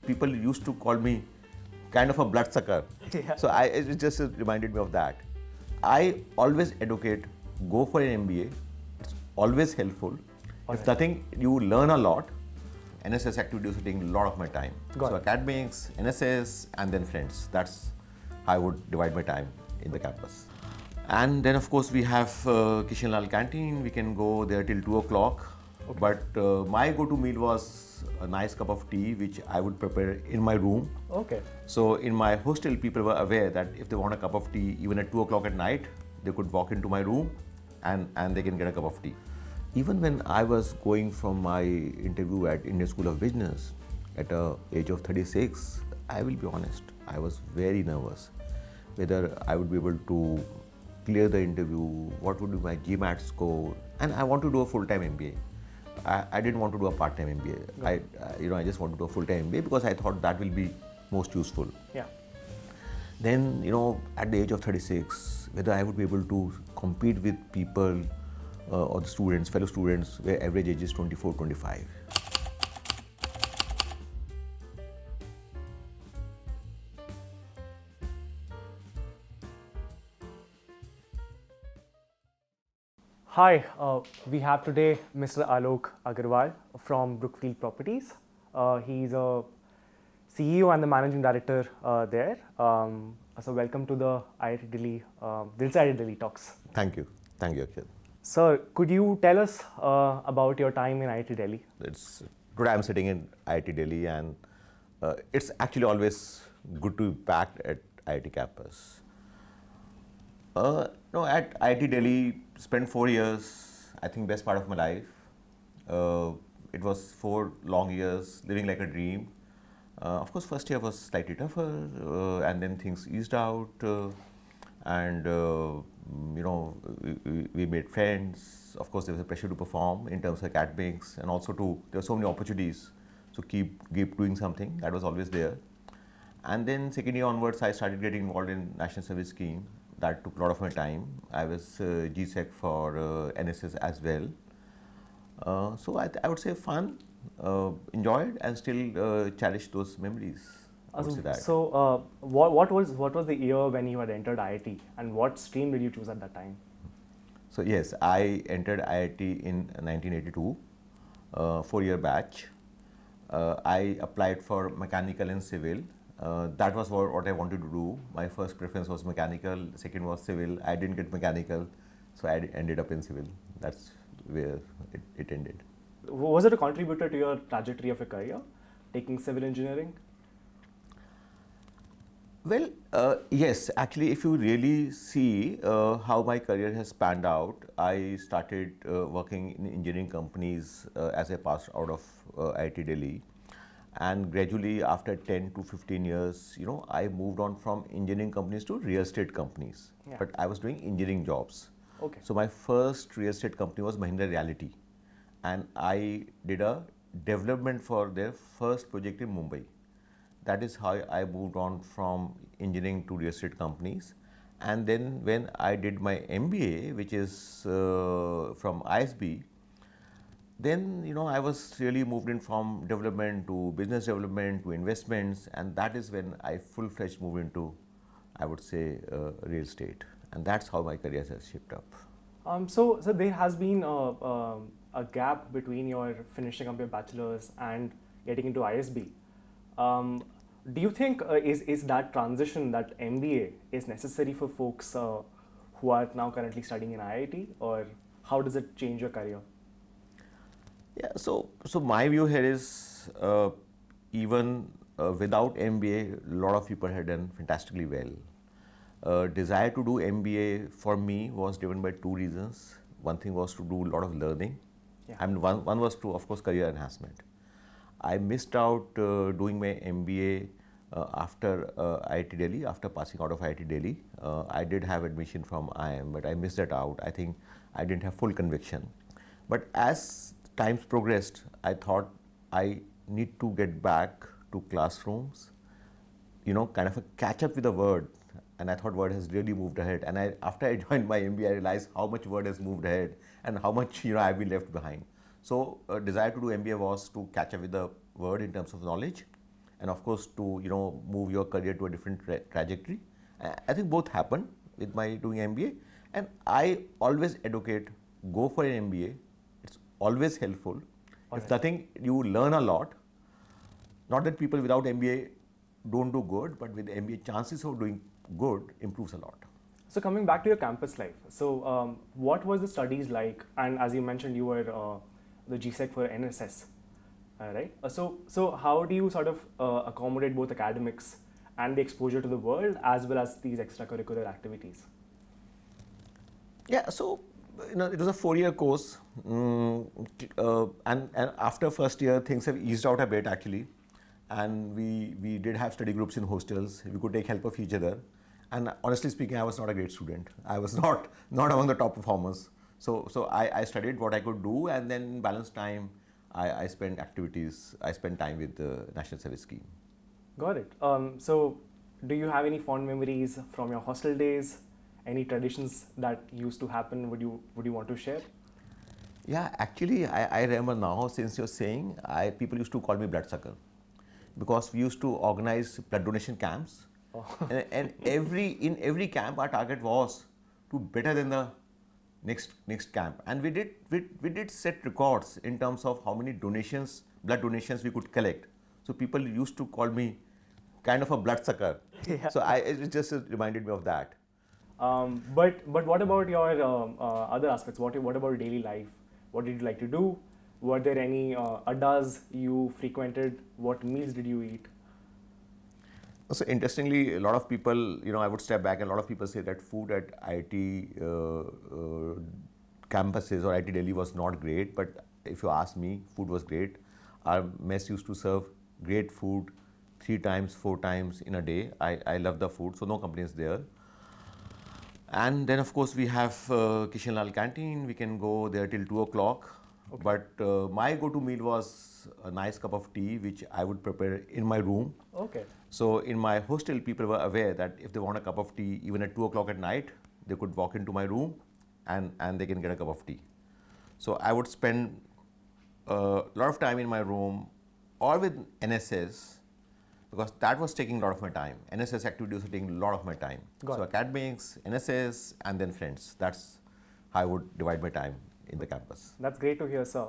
people used to call me kind of a bloodsucker. Yeah. So it just reminded me of that. I always advocate, go for an MBA. It's always helpful. If nothing, you learn a lot. NSS activities are taking a lot of my time. Got So it. academics, NSS, and then friends. That's how I would divide my time in the campus. And then of course we have Kishan Lal canteen. We can go there till 2 o'clock. But my go-to meal was a nice cup of tea, which I would prepare in my room. Okay. So in my hostel, people were aware that if they want a cup of tea, even at 2 o'clock at night, they could walk into my room and they can get a cup of tea. Even when I was going from my interview at Indian School of Business at the age of 36, I will be honest, I was very nervous whether I would be able to clear the interview, what would be my GMAT score, and I want to do a full-time MBA. I didn't want to do a part-time MBA. I just want to do a full-time MBA because I thought that will be most useful. Yeah. Then, at the age of 36, whether I would be able to compete with people or the students, fellow students, where average age is 24, 25. Hi, we have today Mr. Alok Aggarwal from Brookfield Properties. He's a CEO and the managing director there. So welcome to the IIT Delhi, Delhi Talks. Thank you. Thank you, Akhil. Sir, could you tell us about your time in IIT Delhi? Today I'm sitting in IIT Delhi, and it's actually always good to be back at IIT campus. At IIT Delhi, spent 4 years, I think best part of my life. It was 4 long years, living like a dream. Of course, first year was slightly tougher, and then things eased out, and we made friends. Of course, there was a pressure to perform in terms of academics, and also there were so many opportunities to keep doing something. That was always there. And then second year onwards, I started getting involved in National Service Scheme. That took a lot of my time. I was GSEC for NSS as well. So I would say fun, enjoyed, and still cherish those memories. I would say that. So what was the year when you had entered IIT, and what stream did you choose at that time? So yes, I entered IIT in 1982, 4-year batch. I applied for mechanical and civil. That was what I wanted to do. My first preference was mechanical, second was civil. I didn't get mechanical, so I ended up in civil. That's where it ended. Was it a contributor to your trajectory of your career, taking civil engineering? Well, yes. Actually, if you really see how my career has panned out, I started working in engineering companies as I passed out of IIT Delhi. And gradually, after 10 to 15 years, I moved on from engineering companies to real estate companies. Yeah. But I was doing engineering jobs. Okay. So my first real estate company was Mahindra Realty. And I did a development for their first project in Mumbai. That is how I moved on from engineering to real estate companies. And then when I did my MBA, which is from ISB, then I was really moved in from development to business development to investments, and that is when I full-fledged moved into, I would say, real estate, and that's how my career has shaped up. So there has been a gap between your finishing up your bachelor's and getting into ISB. Do you think is that transition, that MBA, is necessary for folks who are now currently studying in IIT, or how does it change your career? Yeah, so my view here is even without MBA, a lot of people had done fantastically well. Desire to do MBA for me was driven by 2 reasons. One thing was to do a lot of learning. Yeah. I mean, one was to, of course, career enhancement. I missed out doing my MBA after IIT Delhi, after passing out of IIT Delhi. I did have admission from IIM, but I missed that out. I think I didn't have full conviction. But as times progressed, I thought I need to get back to classrooms, kind of a catch up with the Word. And I thought Word has really moved ahead. And after I joined my MBA, I realized how much Word has moved ahead and how much I've been left behind. So desire to do MBA was to catch up with the Word in terms of knowledge. and of course to move your career to a different trajectory. I think both happened with my doing MBA, and I always advocate go for an MBA. It's always helpful. If nothing, you learn a lot. Not that people without MBA don't do good, but with MBA, chances of doing good improves a lot. So coming back to your campus life, so what was the studies like? And as you mentioned, you were the GSEC for NSS, right? So how do you sort of accommodate both academics and the exposure to the world as well as these extracurricular activities? Yeah, so it was a 4-year course, and after first year things have eased out a bit actually, and we did have study groups in hostels. We could take help of each other, and honestly speaking, I was not a great student. I was not among the top performers. So I studied what I could do, and then balanced time I spent activities. I spent time with the National Service Scheme. Got it. So do you have any fond memories from your hostel days? Any traditions that used to happen? Would you want to share? Yeah, actually, I remember now, since you're saying, people used to call me bloodsucker, because we used to organize blood donation camps, and in every camp our target was to better than the next camp, and we did set records in terms of how many blood donations we could collect. So people used to call me kind of a bloodsucker. Yeah. So it just reminded me of that. But what about your other aspects? What about daily life? What did you like to do? Were there any addas you frequented? What meals did you eat? So interestingly, a lot of people, I would step back, and a lot of people say that food at IIT campuses or IIT Delhi was not great. But if you ask me, food was great. Our mess used to serve great food 3 times, 4 times in a day. I love the food, so no complaints there. And then of course we have Kishan Lal canteen. We can go there till 2 o'clock. Okay. But my go-to meal was a nice cup of tea, which I would prepare in my room. Okay. So in my hostel, people were aware that if they want a cup of tea, even at 2 o'clock at night, they could walk into my room and they can get a cup of tea. So I would spend a lot of time in my room or with NSS, because that was taking a lot of my time. NSS activities were taking a lot of my time. So academics, NSS, and then friends. That's how I would divide my time in the campus. That's great to hear, sir.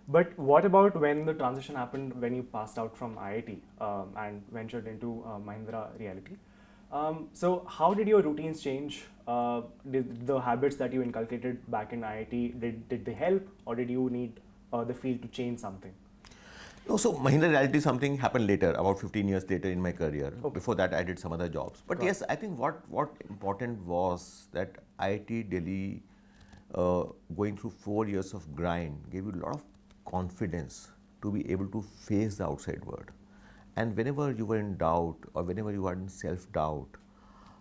But what about when the transition happened, when you passed out from IIT and ventured into Mahindra reality? So how did your routines change? Did the habits that you inculcated back in IIT, did they help, or did you need the field to change something? No, so Mahindra reality, something happened later, about 15 years later in my career. Okay. Before that, I did some other jobs. But yes, I think what important was that IIT Delhi, going through 4 years of grind, gave you a lot of confidence to be able to face the outside world. And whenever you were in doubt, or whenever you are in self-doubt,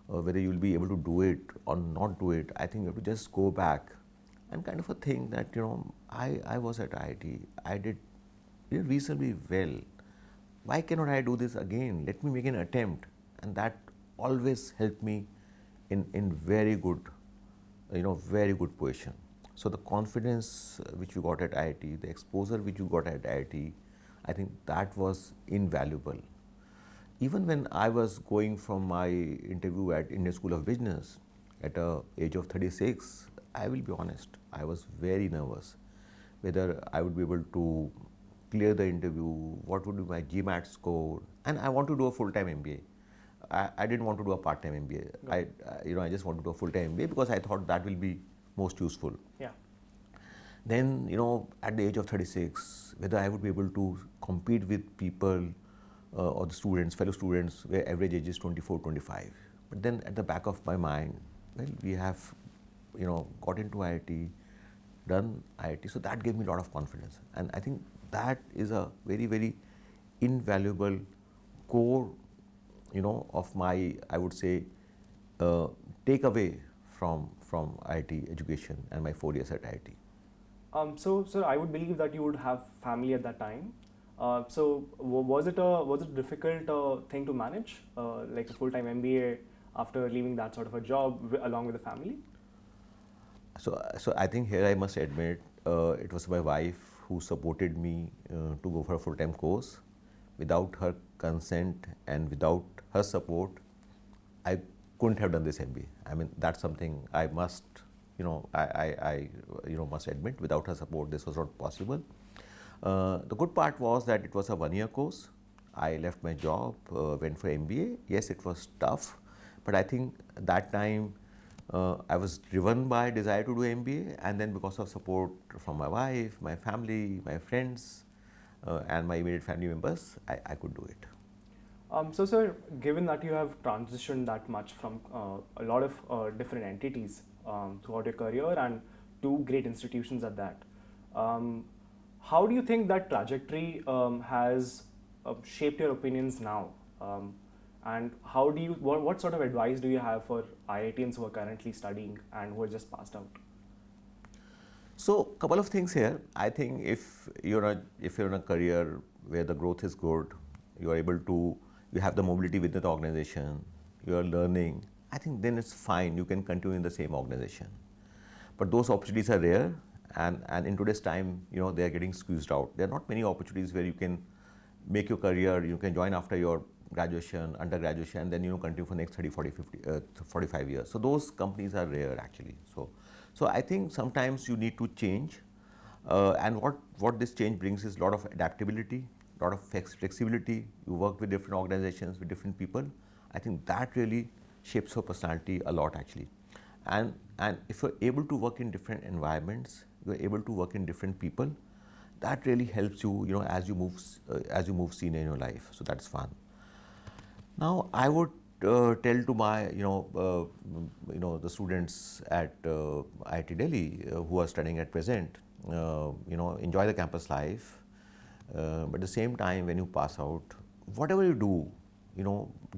whether you will be able to do it or not do it, I think you have to just go back and kind of think that, I was at IIT, I did reasonably well. Why cannot I do this again? Let me make an attempt. And that always helped me in very good, very good position. So the confidence which you got at IIT, the exposure which you got at IIT, I think that was invaluable. Even when I was going from my interview at Indian School of Business at the age of 36, I will be honest, I was very nervous whether I would be able to clear the interview, what would be my GMAT score, and I want to do a full-time MBA. I didn't want to do a part-time MBA. I just wanted to do a full-time MBA because I thought that will be most useful. Yeah. Then, at the age of 36, whether I would be able to compete with people or the students, fellow students, where average age is 24, 25. But then at the back of my mind, well, we have, got into IIT, done IIT, so that gave me a lot of confidence. And I think that is a very, very invaluable core, of my, I would say, takeaway from IIT education and my 4 years at IIT. So I would believe that you would have family at that time. So was it a difficult thing to manage, like a full-time MBA after leaving that sort of a job along with the family? So I think here I must admit, it was my wife who supported me to go for a full-time course, without her consent and without her support, I couldn't have done this MBA. I mean, that's something I must, I must admit. Without her support, this was not possible. The good part was that it was a one-year course. I left my job, went for MBA. Yes, it was tough, but I think at that time I was driven by desire to do MBA, and then because of support from my wife, my family, my friends, and my immediate family members, I could do it. So, sir, given that you have transitioned that much from a lot of different entities throughout your career and two great institutions at that, how do you think that trajectory has shaped your opinions now? And how do you, what sort of advice do you have for IITians who are currently studying and who are just passed out? So, couple of things here. I think if you're in a career where the growth is good, you are able to, you have the mobility within the organization, you are learning, I think then it's fine. You can continue in the same organization. But those opportunities are rare, and in today's time, they are getting squeezed out. There are not many opportunities where you can make your career, you can join after your graduation, undergraduation, and then continue for next 30, 40, 50, 45 years. So those companies are rare actually. So I think sometimes you need to change, and what this change brings is a lot of adaptability, a lot of flexibility. You work with different organizations, with different people. I think that really shapes your personality a lot actually. And if you're able to work in different environments, you're able to work in different people, that really helps you, as you move senior in your life. So that's fun. Now I would tell to my the students at IIT Delhi who are studying at present, enjoy the campus life, but at the same time when you pass out, whatever you do,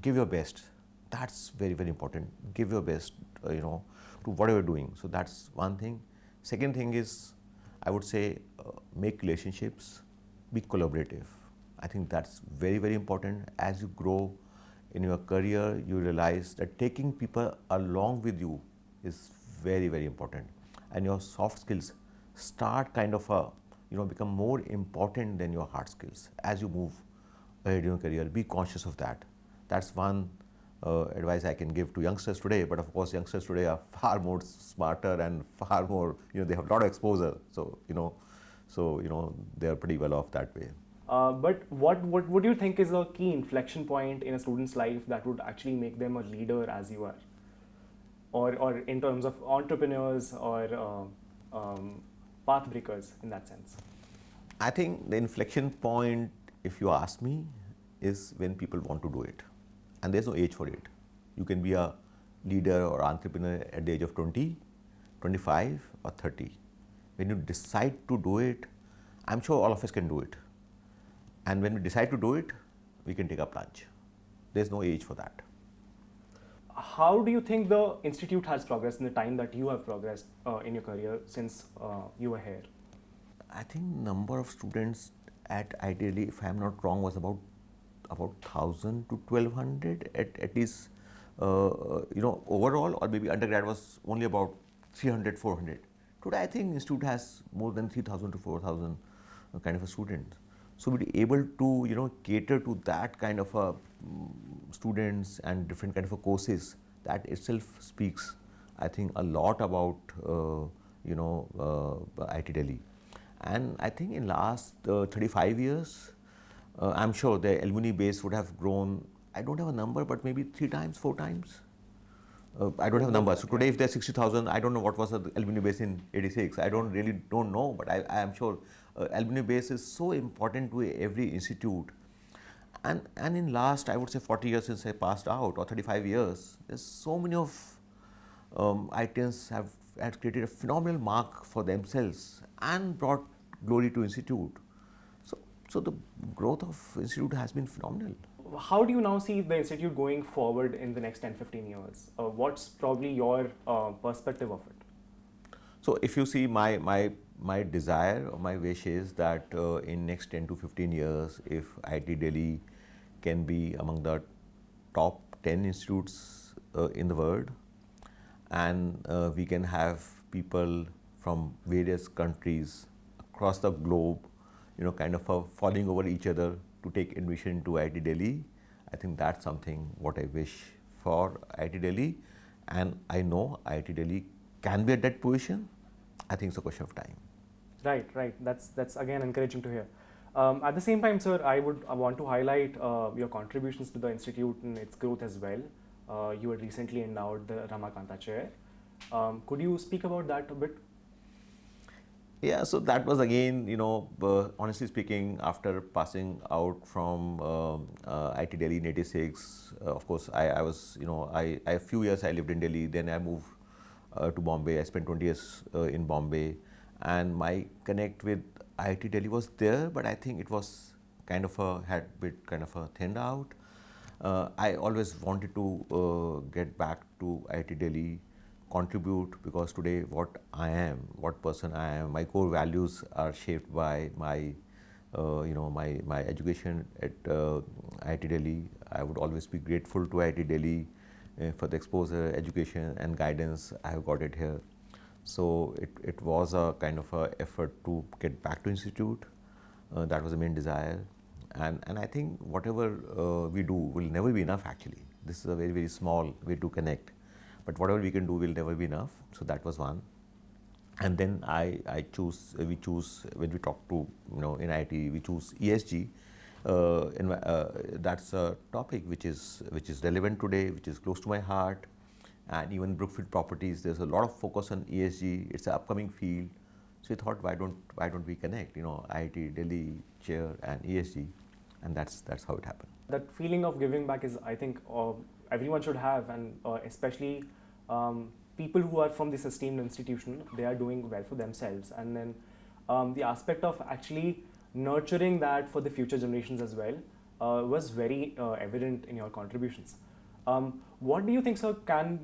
give your best. That's very, very important. Give your best, to whatever you're doing. So that's one thing. Second thing is, I would say, make relationships, be collaborative. I think that's very, very important. As you grow in your career, you realize that taking people along with you is very, very important. And your soft skills start kind of become more important than your hard skills as you move ahead in your career. Be conscious of that. That's one advice I can give to youngsters today. But of course, youngsters today are far more smarter and far more, they have a lot of exposure. So, they are pretty well off that way. But what do you think is a key inflection point in a student's life that would actually make them a leader as you are? Or in terms of entrepreneurs or path breakers in that sense? I think the inflection point, if you ask me, is when people want to do it. And there's no age for it. You can be a leader or entrepreneur at the age of 20, 25 or 30. When you decide to do it, I'm sure all of us can do it. And when we decide to do it, we can take a plunge. There's no age for that. How do you think the institute has progressed in the time that you have progressed in your career since you were here? I think number of students at IIT Delhi, if I'm not wrong, was about 1,000 to 1,200 at least, overall, or maybe undergrad was only about 300, 400. Today, I think institute has more than 3,000 to 4,000 kind of a students. So we'll be able to, cater to that kind of students and different kind of courses. That itself speaks, I think, a lot about, IIT Delhi. And I think in last 35 years, I'm sure the alumni base would have grown. I don't have a number, but maybe 3 times, 4 times. I don't have a number. So today, if there's 60,000, I don't know what was the alumni base in '86. I don't know, but I am sure alumni base is so important to every institute. And in last, I would say 40 years since I passed out, or 35 years, there's so many of IITians have created a phenomenal mark for themselves and brought glory to institute. So the growth of institute has been phenomenal. How do you now see the institute going forward in the next 10-15 years? What's probably your perspective of it? So if you see my desire or my wish is that in next 10 to 15 years, if IIT Delhi can be among the top 10 institutes in the world, and we can have people from various countries across the globe, kind of falling over each other to take admission to IIT Delhi. I think that's something what I wish for IIT Delhi, and I know IIT Delhi can be at that position. I think it's a question of time. Right, right. That's again encouraging to hear. At the same time, sir, I want to highlight your contributions to the institute and its growth as well. You had recently endowed the Rama Kanta Chair. Could you speak about that a bit? Yeah, so that was again, honestly speaking, after passing out from IIT Delhi in '86, of course, I was, a few years I lived in Delhi, then I moved to Bombay. I spent 20 years in Bombay, and my connect with IIT Delhi was there, but I think it was had bit kind of thinned out. I always wanted to get back to IIT Delhi, contribute, because today what person I am, my core values are shaped by my, my education at IIT Delhi. I would always be grateful to IIT Delhi for the exposure, education, and guidance I have got it here. So it was a kind of a effort to get back to institute. That was the main desire. And I think whatever we do will never be enough actually. This is a very, very small way to connect. But whatever we can do will never be enough. So that was one. And then we choose, when we talk to, in IT, we choose ESG. That's a topic which is relevant today, which is close to my heart. And even Brookfield Properties, there's a lot of focus on ESG. It's an upcoming field. So we thought, why don't we connect, IIT Delhi chair and ESG, and that's how it happened. That feeling of giving back is, I think, everyone should have, and especially people who are from this esteemed institution, they are doing well for themselves. And then the aspect of actually nurturing that for the future generations as well was very evident in your contributions. What do you think, sir, can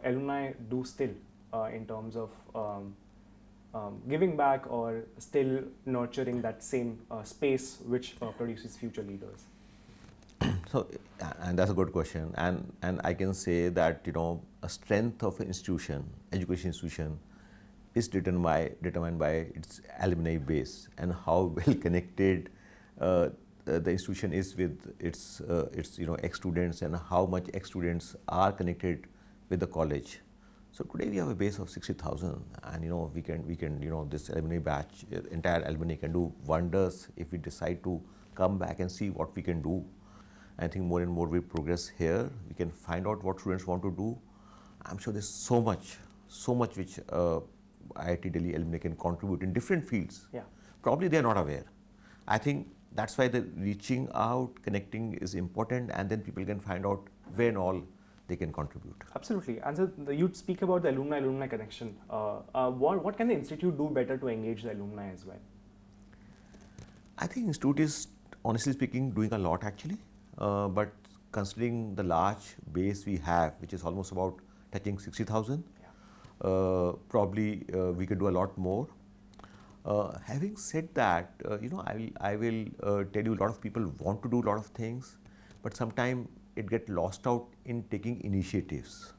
alumni do still in terms of giving back or still nurturing that same space which produces future leaders? So, and that's a good question, and I can say that a strength of an institution, education institution, is determined by its alumni base and how well connected the institution is with its ex-students, and how much ex-students are connected with the college. So today we have a base of 60,000, and we can this alumni batch, entire alumni can do wonders if we decide to come back and see what we can do. I think more and more we progress here. We can find out what students want to do. I'm sure there's so much which IIT Delhi alumni can contribute in different fields. Yeah. Probably they're not aware. I think that's why the reaching out, connecting is important, and then people can find out where and all they can contribute. Absolutely. And so you'd speak about the alumni connection. What can the institute do better to engage the alumni as well? I think institute is, honestly speaking, doing a lot actually. But considering the large base we have, which is almost about touching 60,000, probably we can do a lot more. Having said that, I will tell you, a lot of people want to do a lot of things, but sometimes it gets lost out in taking initiatives.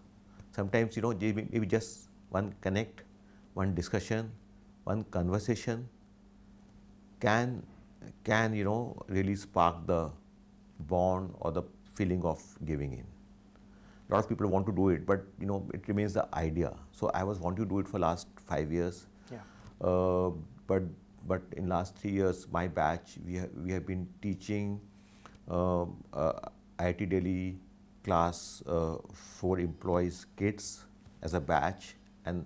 Sometimes, maybe just one connect, one discussion, one conversation can really spark the bond or the feeling of giving in. A lot of people want to do it, but it remains the idea. So I was wanting to do it for last 5 years. Yeah. But in last 3 years, my batch, we have been teaching IIT Delhi class 4 employees kids as a batch, and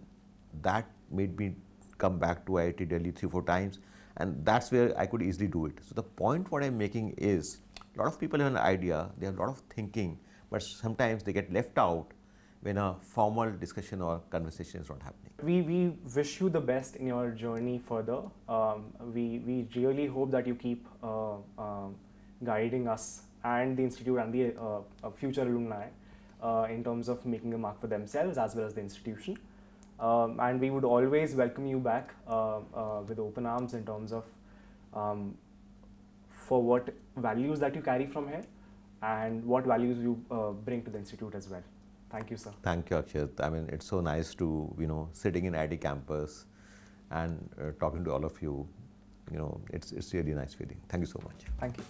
that made me come back to IIT Delhi 3-4 times, and that's where I could easily do it. So the point what I'm making is, a lot of people have an idea, they have a lot of thinking, but sometimes they get left out when a formal discussion or conversation is not happening. We wish you the best in your journey further. We really hope that you keep guiding us and the institute and the future alumni in terms of making a mark for themselves as well as the institution. And we would always welcome you back with open arms in terms of for what values that you carry from here and what values you bring to the institute as well. Thank you, sir. Thank you, Akshat. I mean, it's so nice to, sitting in IIT campus and talking to all of you. It's really a nice feeling. Thank you so much. Thank you.